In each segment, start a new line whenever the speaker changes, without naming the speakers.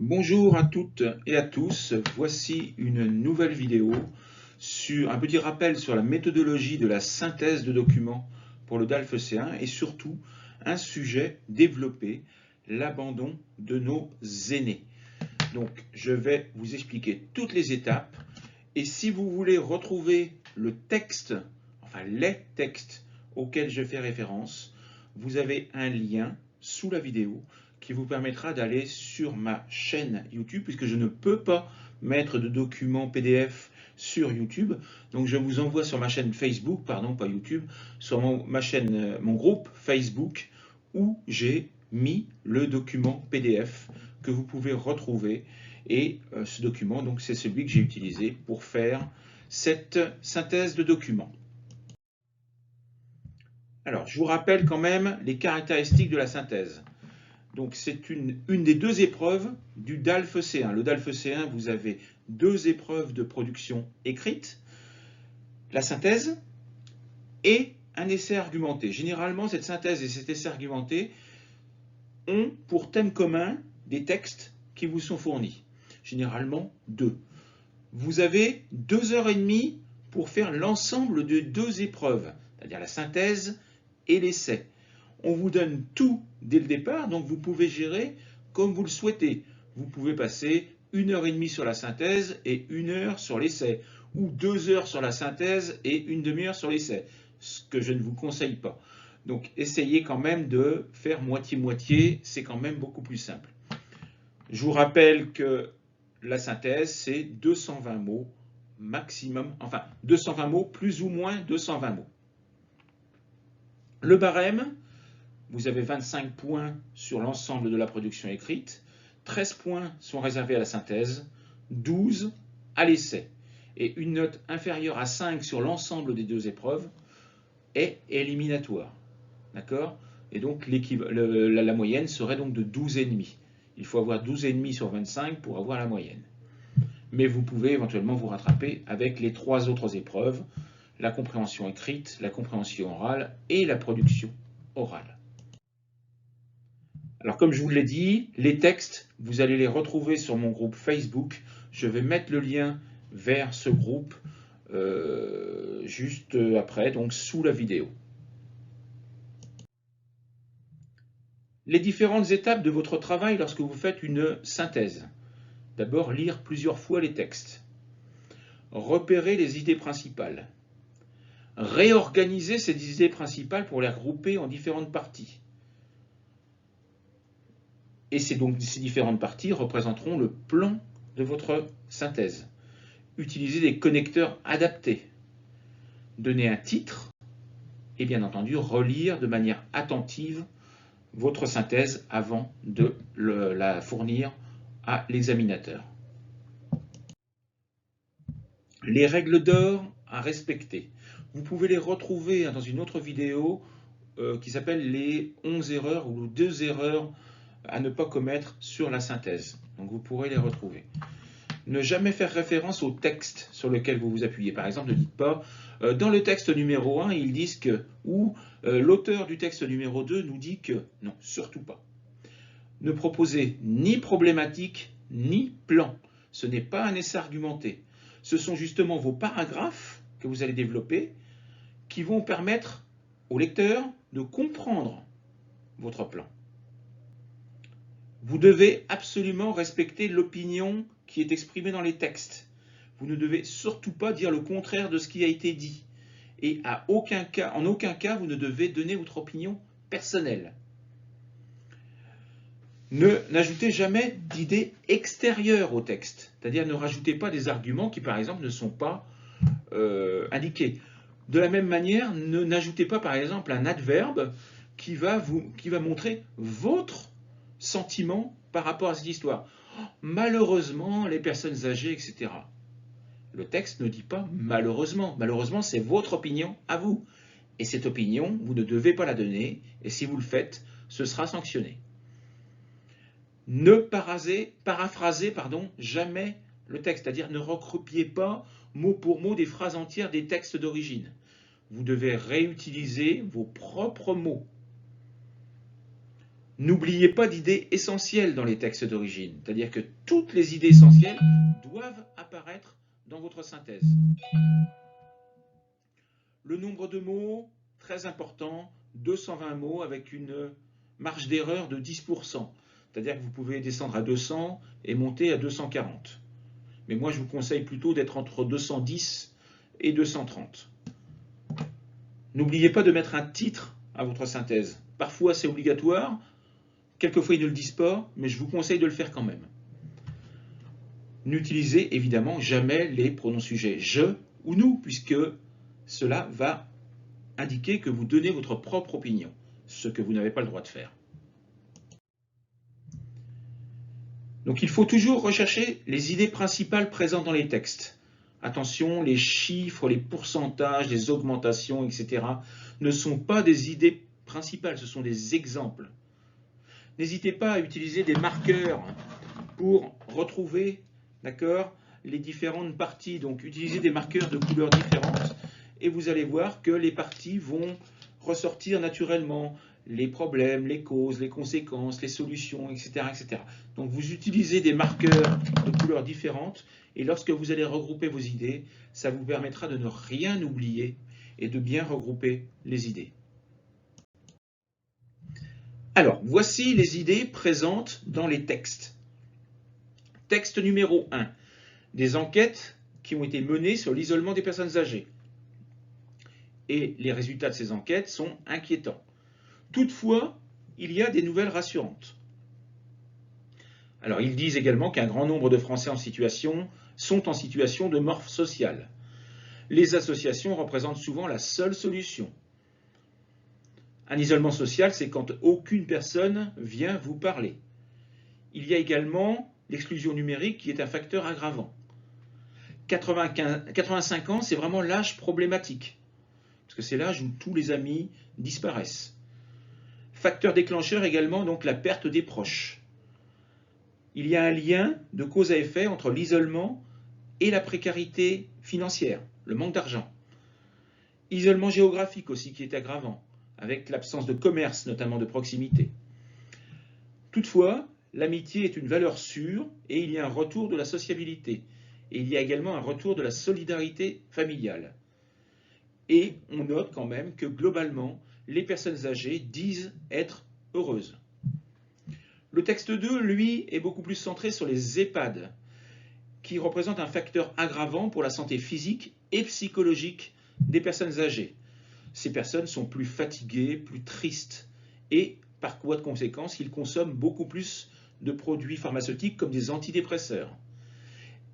Bonjour à toutes et à tous, voici une nouvelle vidéo sur un petit rappel sur la méthodologie de la synthèse de documents pour le DALF C1 et surtout un sujet développé, l'abandon de nos aînés. Donc je vais vous expliquer toutes les étapes et si vous voulez retrouver le texte, enfin les textes auxquels je fais référence, vous avez un lien sous la vidéo qui vous permettra d'aller sur ma chaîne YouTube, puisque je ne peux pas mettre de documents PDF sur YouTube. Donc je vous envoie sur ma chaîne Facebook, pardon, pas YouTube, sur ma chaîne, mon groupe Facebook, où j'ai mis le document PDF que vous pouvez retrouver. Et ce document, donc, c'est celui que j'ai utilisé pour faire cette synthèse de documents. Alors, je vous rappelle quand même les caractéristiques de la synthèse. Donc, c'est une des deux épreuves du DALF C1. Le DALF C1, vous avez deux épreuves de production écrite, la synthèse et un essai argumenté. Généralement, cette synthèse et cet essai argumenté ont pour thème commun des textes qui vous sont fournis. Généralement, deux. Vous avez 2 h 30 pour faire l'ensemble de deux épreuves, c'est-à-dire la synthèse et l'essai. On vous donne tout dès le départ, donc vous pouvez gérer comme vous le souhaitez. Vous pouvez passer 1 h 30 sur la synthèse et 1 heure sur l'essai, ou 2 heures sur la synthèse et une demi-heure sur l'essai, ce que je ne vous conseille pas. Donc essayez quand même de faire moitié-moitié, c'est quand même beaucoup plus simple. Je vous rappelle que la synthèse, c'est 220 mots maximum, enfin 220 mots plus ou moins 220 mots. Le barème, vous avez 25 points sur l'ensemble de la production écrite, 13 points sont réservés à la synthèse, 12 à l'essai. Et une note inférieure à 5 sur l'ensemble des deux épreuves est éliminatoire. D'accord? Et donc la moyenne serait donc de 12,5. Il faut avoir 12,5 sur 25 pour avoir la moyenne. Mais vous pouvez éventuellement vous rattraper avec les trois autres épreuves, la compréhension écrite, la compréhension orale et la production orale. Alors comme je vous l'ai dit, les textes, vous allez les retrouver sur mon groupe Facebook. Je vais mettre le lien vers ce groupe juste après, donc sous la vidéo. Les différentes étapes de votre travail lorsque vous faites une synthèse. D'abord, lire plusieurs fois les textes. Repérer les idées principales. Réorganiser ces idées principales pour les regrouper en différentes parties. Et ces différentes parties représenteront le plan de votre synthèse. Utilisez des connecteurs adaptés. Donner un titre et bien entendu relire de manière attentive votre synthèse avant de la fournir à l'examinateur. Les règles d'or à respecter. Vous pouvez les retrouver dans une autre vidéo qui s'appelle les 11 erreurs ou 2 erreurs à ne pas commettre sur la synthèse. Donc vous pourrez les retrouver. Ne jamais faire référence au texte sur lequel vous vous appuyez. Par exemple, ne dites pas dans le texte numéro 1, ils disent que, ou l'auteur du texte numéro 2 nous dit que. Non, surtout pas. Ne proposez ni problématique ni plan. Ce n'est pas un essai argumenté. Ce sont justement vos paragraphes que vous allez développer qui vont permettre au lecteur de comprendre votre plan. Vous devez absolument respecter l'opinion qui est exprimée dans les textes. Vous ne devez surtout pas dire le contraire de ce qui a été dit. Et en aucun cas, vous ne devez donner votre opinion personnelle. N'ajoutez jamais d'idées extérieures au texte. C'est-à-dire ne rajoutez pas des arguments qui, par exemple, ne sont pas indiqués. De la même manière, n'ajoutez pas, par exemple, un adverbe qui va montrer votre sentiment par rapport à cette histoire. Malheureusement, les personnes âgées, etc. Le texte ne dit pas malheureusement. Malheureusement, c'est votre opinion à vous. Et cette opinion, vous ne devez pas la donner. Et si vous le faites, ce sera sanctionné. Ne paraphrasez jamais le texte. C'est-à-dire ne recopiez pas mot pour mot des phrases entières des textes d'origine. Vous devez réutiliser vos propres mots. N'oubliez pas d'idées essentielles dans les textes d'origine, c'est-à-dire que toutes les idées essentielles doivent apparaître dans votre synthèse. Le nombre de mots, très important, 220 mots avec une marge d'erreur de 10%. C'est-à-dire que vous pouvez descendre à 200 et monter à 240. Mais moi, je vous conseille plutôt d'être entre 210 et 230. N'oubliez pas de mettre un titre à votre synthèse. Parfois, c'est obligatoire. Quelquefois, ils ne le disent pas, mais je vous conseille de le faire quand même. N'utilisez évidemment jamais les pronoms sujets je ou nous, puisque cela va indiquer que vous donnez votre propre opinion, ce que vous n'avez pas le droit de faire. Donc il faut toujours rechercher les idées principales présentes dans les textes. Attention, les chiffres, les pourcentages, les augmentations, etc. ne sont pas des idées principales, ce sont des exemples. N'hésitez pas à utiliser des marqueurs pour retrouver, d'accord, les différentes parties. Donc utilisez des marqueurs de couleurs différentes et vous allez voir que les parties vont ressortir naturellement. Les problèmes, les causes, les conséquences, les solutions, etc., etc. Donc vous utilisez des marqueurs de couleurs différentes et lorsque vous allez regrouper vos idées, ça vous permettra de ne rien oublier et de bien regrouper les idées. Alors, voici les idées présentes dans les textes. Texte numéro 1. Des enquêtes qui ont été menées sur l'isolement des personnes âgées. Et les résultats de ces enquêtes sont inquiétants. Toutefois, il y a des nouvelles rassurantes. Alors, ils disent également qu'un grand nombre de Français sont en situation de mort sociale. Les associations représentent souvent la seule solution. Un isolement social, c'est quand aucune personne vient vous parler. Il y a également l'exclusion numérique qui est un facteur aggravant. 85 ans, c'est vraiment l'âge problématique, parce que c'est l'âge où tous les amis disparaissent. Facteur déclencheur également, donc la perte des proches. Il y a un lien de cause à effet entre l'isolement et la précarité financière, le manque d'argent. Isolement géographique aussi qui est aggravant, avec l'absence de commerce, notamment de proximité. Toutefois, l'amitié est une valeur sûre et il y a un retour de la sociabilité. Et il y a également un retour de la solidarité familiale. Et on note quand même que globalement, les personnes âgées disent être heureuses. Le texte 2, lui, est beaucoup plus centré sur les EHPAD, qui représentent un facteur aggravant pour la santé physique et psychologique des personnes âgées. Ces personnes sont plus fatiguées, plus tristes, et par quoi de conséquence, ils consomment beaucoup plus de produits pharmaceutiques comme des antidépresseurs.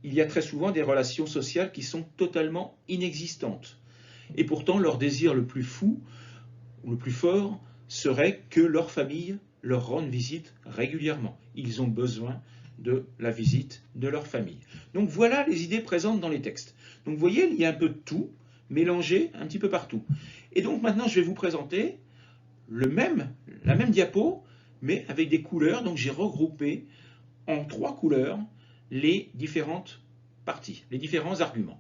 Il y a très souvent des relations sociales qui sont totalement inexistantes. Et pourtant, leur désir le plus fou, ou le plus fort, serait que leur famille leur rende visite régulièrement. Ils ont besoin de la visite de leur famille. Donc voilà les idées présentes dans les textes. Donc vous voyez, il y a un peu de tout, mélangé un petit peu partout. Et donc maintenant, je vais vous présenter la même diapo, mais avec des couleurs. Donc j'ai regroupé en 3 couleurs les différentes parties, les différents arguments.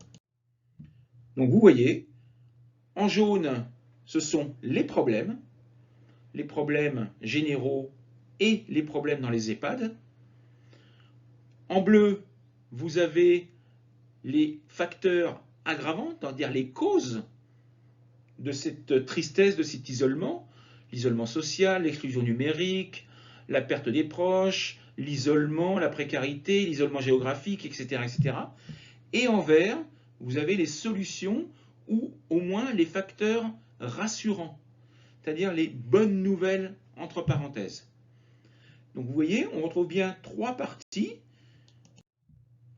Donc vous voyez, en jaune, ce sont les problèmes généraux et les problèmes dans les EHPAD. En bleu, vous avez les facteurs aggravants, c'est-à-dire les causes de cette tristesse, de cet isolement, l'isolement social, l'exclusion numérique, la perte des proches, l'isolement, la précarité, l'isolement géographique, etc., etc. Et en vert, vous avez les solutions ou au moins les facteurs rassurants, c'est-à-dire les bonnes nouvelles entre parenthèses. Donc vous voyez, on retrouve bien 3 parties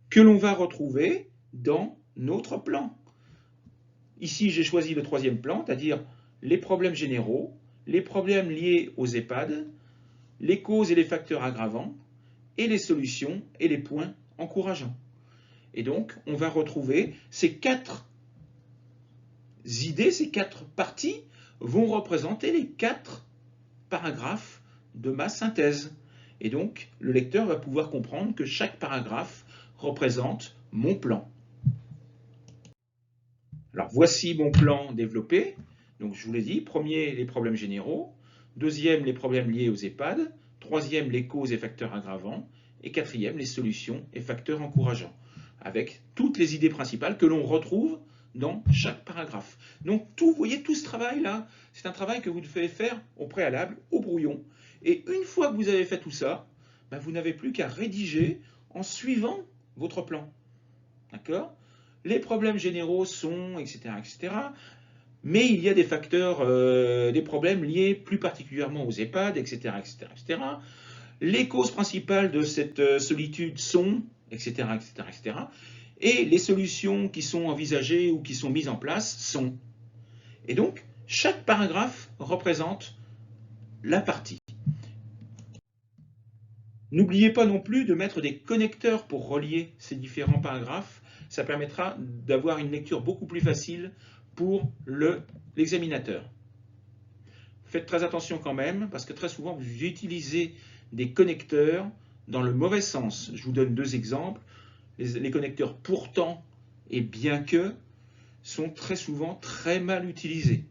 que l'on va retrouver dans notre plan. Ici, j'ai choisi le 3e plan, c'est-à-dire les problèmes généraux, les problèmes liés aux EHPAD, les causes et les facteurs aggravants, et les solutions et les points encourageants. Et donc, on va retrouver ces 4 idées, ces 4 parties vont représenter les 4 paragraphes de ma synthèse. Et donc, le lecteur va pouvoir comprendre que chaque paragraphe représente mon plan. Alors, voici mon plan développé. Donc, je vous l'ai dit, premier, les problèmes généraux. Deuxième, les problèmes liés aux EHPAD. Troisième, les causes et facteurs aggravants. Et quatrième, les solutions et facteurs encourageants. Avec toutes les idées principales que l'on retrouve dans chaque paragraphe. Donc, vous voyez, tout ce travail-là, c'est un travail que vous devez faire au préalable, au brouillon. Et une fois que vous avez fait tout ça, ben, vous n'avez plus qu'à rédiger en suivant votre plan. D'accord? Les problèmes généraux sont, etc., etc. Mais il y a des facteurs, des problèmes liés plus particulièrement aux EHPAD, etc., etc., etc. Les causes principales de cette solitude sont, etc., etc., etc. Et les solutions qui sont envisagées ou qui sont mises en place sont. Et donc, chaque paragraphe représente la partie. N'oubliez pas non plus de mettre des connecteurs pour relier ces différents paragraphes. Ça permettra d'avoir une lecture beaucoup plus facile pour l'examinateur. Faites très attention quand même, parce que très souvent, vous utilisez des connecteurs dans le mauvais sens. Je vous donne deux exemples. Les connecteurs pourtant et bien que sont très souvent très mal utilisés.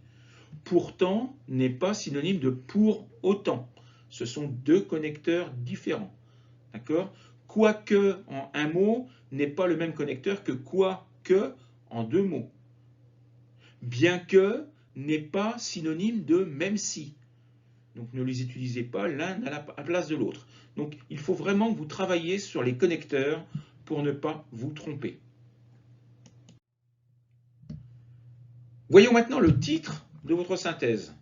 Pourtant n'est pas synonyme de pour autant. Ce sont deux connecteurs différents. D'accord? Quoique en un mot n'est pas le même connecteur que quoique en deux mots. Bien que n'est pas synonyme de même si. Donc ne les utilisez pas l'un à la place de l'autre. Donc il faut vraiment que vous travailliez sur les connecteurs pour ne pas vous tromper. Voyons maintenant le titre de votre synthèse.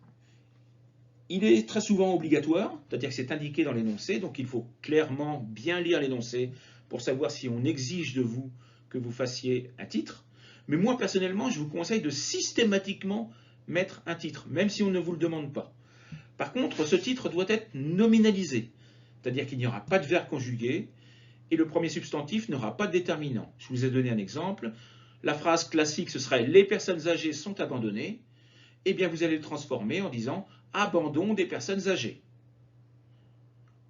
Il est très souvent obligatoire, c'est-à-dire que c'est indiqué dans l'énoncé, donc il faut clairement bien lire l'énoncé pour savoir si on exige de vous que vous fassiez un titre. Mais moi, personnellement, je vous conseille de systématiquement mettre un titre, même si on ne vous le demande pas. Par contre, ce titre doit être nominalisé, c'est-à-dire qu'il n'y aura pas de verbe conjugué et le premier substantif n'aura pas de déterminant. Je vous ai donné un exemple. La phrase classique, ce serait « Les personnes âgées sont abandonnées ». Eh bien, vous allez le transformer en disant « Abandon des personnes âgées ».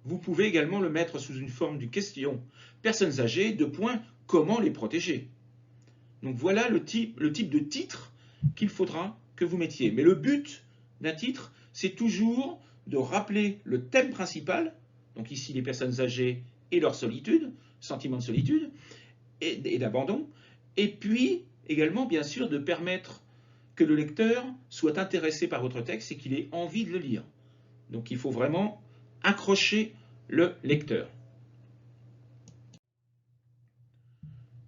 Vous pouvez également le mettre sous une forme de question « Personnes âgées, deux points, comment les protéger ?» Donc voilà le type de titre qu'il faudra que vous mettiez. Mais le but d'un titre, c'est toujours de rappeler le thème principal, donc ici les personnes âgées et leur solitude, sentiment de solitude et d'abandon, et puis également bien sûr de permettre que le lecteur soit intéressé par votre texte et qu'il ait envie de le lire. Donc il faut vraiment accrocher le lecteur.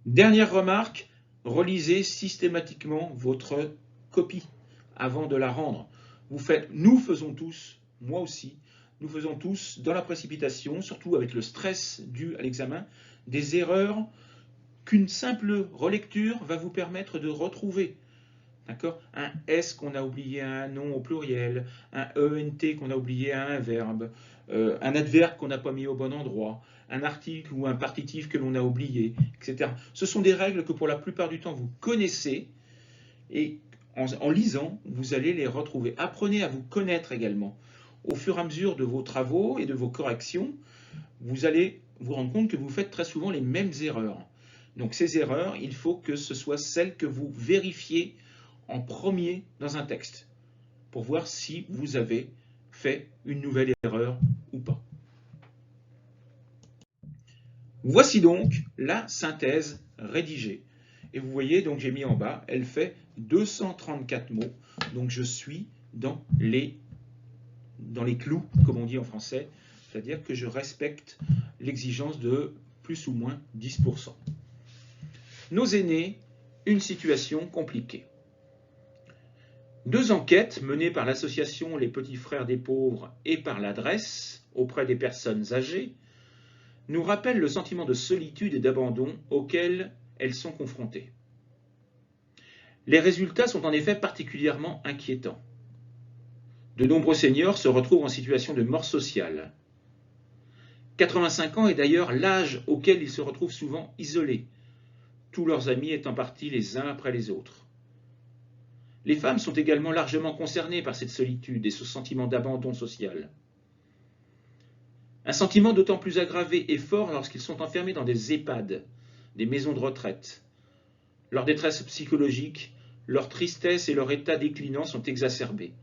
Dernière remarque, relisez systématiquement votre copie avant de la rendre. Nous faisons tous, moi aussi, nous faisons tous dans la précipitation, surtout avec le stress dû à l'examen, des erreurs qu'une simple relecture va vous permettre de retrouver. D'accord? Un S qu'on a oublié à un nom au pluriel, un ENT qu'on a oublié à un verbe, un adverbe qu'on n'a pas mis au bon endroit, un article ou un partitif que l'on a oublié, etc. Ce sont des règles que pour la plupart du temps vous connaissez et en lisant, vous allez les retrouver. Apprenez à vous connaître également. Au fur et à mesure de vos travaux et de vos corrections, vous allez vous rendre compte que vous faites très souvent les mêmes erreurs. Donc ces erreurs, il faut que ce soit celles que vous vérifiez en premier dans un texte pour voir si vous avez fait une nouvelle erreur ou pas. Voici donc la synthèse rédigée. Et vous voyez, donc j'ai mis en bas, elle fait 234 mots. Donc je suis dans les clous, comme on dit en français, c'est-à-dire que je respecte l'exigence de plus ou moins 10%. Nos aînés, une situation compliquée. Deux enquêtes menées par l'association Les Petits Frères des Pauvres et par l'adresse auprès des personnes âgées nous rappellent le sentiment de solitude et d'abandon auquel elles sont confrontées. Les résultats sont en effet particulièrement inquiétants. De nombreux seniors se retrouvent en situation de mort sociale. 85 ans est d'ailleurs l'âge auquel ils se retrouvent souvent isolés, tous leurs amis étant partis les uns après les autres. Les femmes sont également largement concernées par cette solitude et ce sentiment d'abandon social. Un sentiment d'autant plus aggravé et fort lorsqu'ils sont enfermés dans des EHPAD, des maisons de retraite. Leur détresse psychologique, leur tristesse et leur état déclinant sont exacerbés.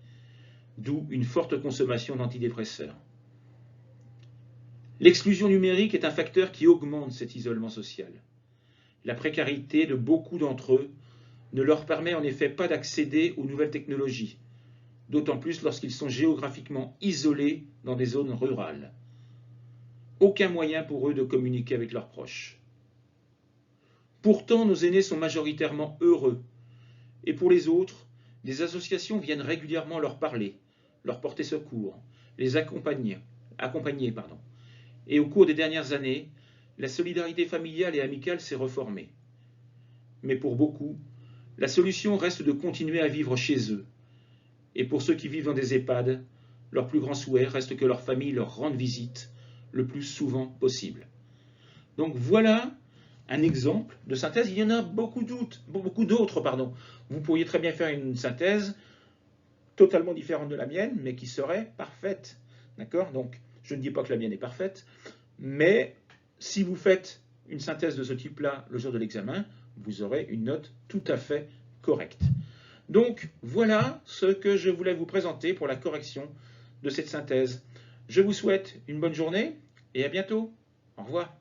d'où une forte consommation d'antidépresseurs. L'exclusion numérique est un facteur qui augmente cet isolement social. La précarité de beaucoup d'entre eux ne leur permet en effet pas d'accéder aux nouvelles technologies, d'autant plus lorsqu'ils sont géographiquement isolés dans des zones rurales. Aucun moyen pour eux de communiquer avec leurs proches. Pourtant, nos aînés sont majoritairement heureux, et pour les autres, des associations viennent régulièrement leur parler, leur porter secours, les accompagner. Et au cours des dernières années, la solidarité familiale et amicale s'est reformée. Mais pour beaucoup, la solution reste de continuer à vivre chez eux. Et pour ceux qui vivent dans des EHPAD, leur plus grand souhait reste que leur famille leur rende visite le plus souvent possible. Donc voilà un exemple de synthèse. Il y en a beaucoup d'autres. Vous pourriez très bien faire une synthèse totalement différente de la mienne, mais qui serait parfaite. D'accord? Donc, je ne dis pas que la mienne est parfaite, mais si vous faites une synthèse de ce type-là le jour de l'examen, vous aurez une note tout à fait correcte. Donc, voilà ce que je voulais vous présenter pour la correction de cette synthèse. Je vous souhaite une bonne journée et à bientôt. Au revoir.